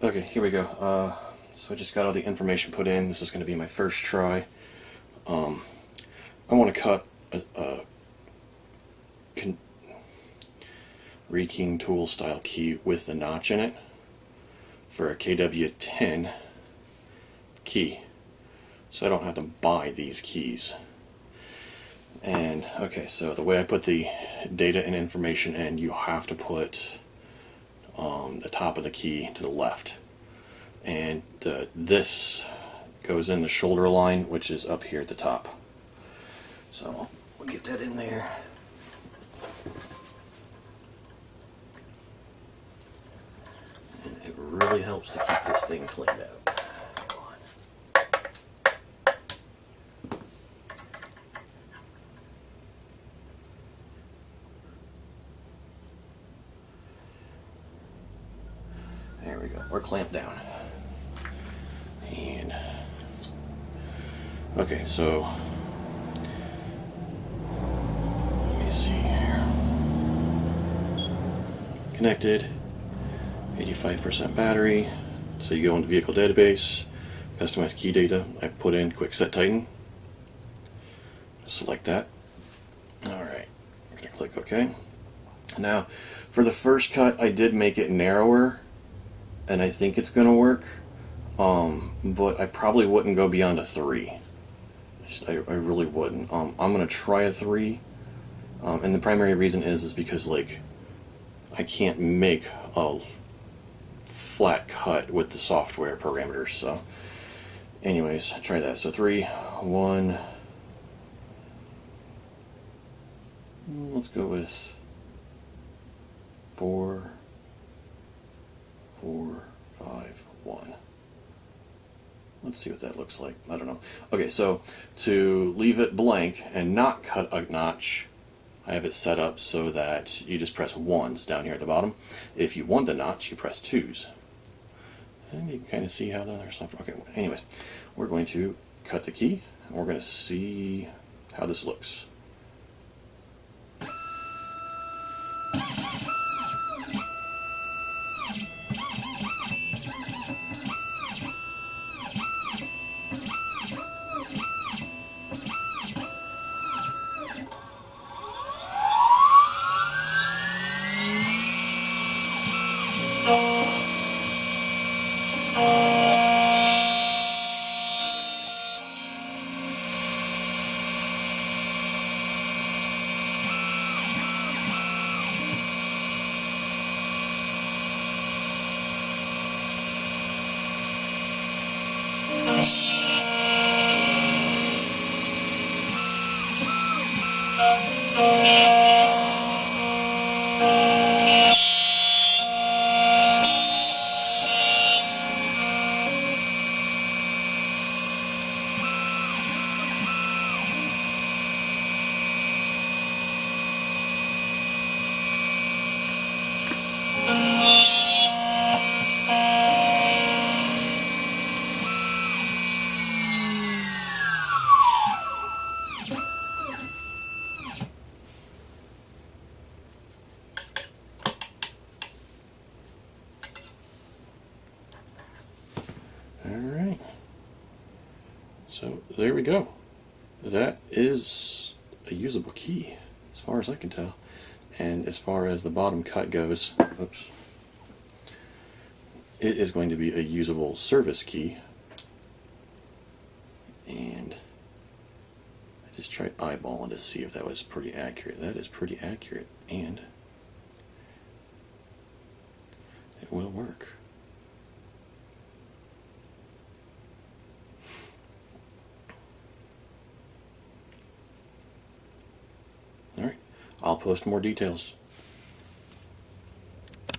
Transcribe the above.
Okay, here we go. So I just got all the information put in. This is going to be my first try. I want to cut a rekeying tool style key with the notch in it for a KW10 key, so I don't have to buy these keys. And okay, so the way I put the data and information in, you have to put the top of the key to the left, and this goes in the shoulder line, which is up here at the top. So we'll get that in there. And it really helps to keep this thing cleaned out. There we go. We're clamped down. And okay, so let me see here. Connected, 85% battery. So you go into vehicle database, customize key data. I put in Kwickset Titan. Select that. Alright, I'm going to click OK. Now, for the first cut, I did make it narrower, and I think it's going to work. But I probably wouldn't go beyond a 3. I really wouldn't. I'm going to try a 3. And the primary reason is because, like, I can't make a flat cut with the software parameters. So anyways, try that. So 3, 1, let's go with 4, 4, 5, 1. Let's see what that looks like. I don't know. Okay, so to leave it blank and not cut a notch, I have it set up so that you just press 1s down here at the bottom. If you want the notch, you press 2s. And you can kind of see how the other software. Okay, anyways, we're going to cut the key, and we're going to see how this looks. Alright, so there we go. That is a usable key, as far as I can tell. And as far as the bottom cut goes, oops, it is going to be a usable service key. And I just tried eyeballing to see if that was pretty accurate. That is pretty accurate, and it will work. Alright, I'll post more details.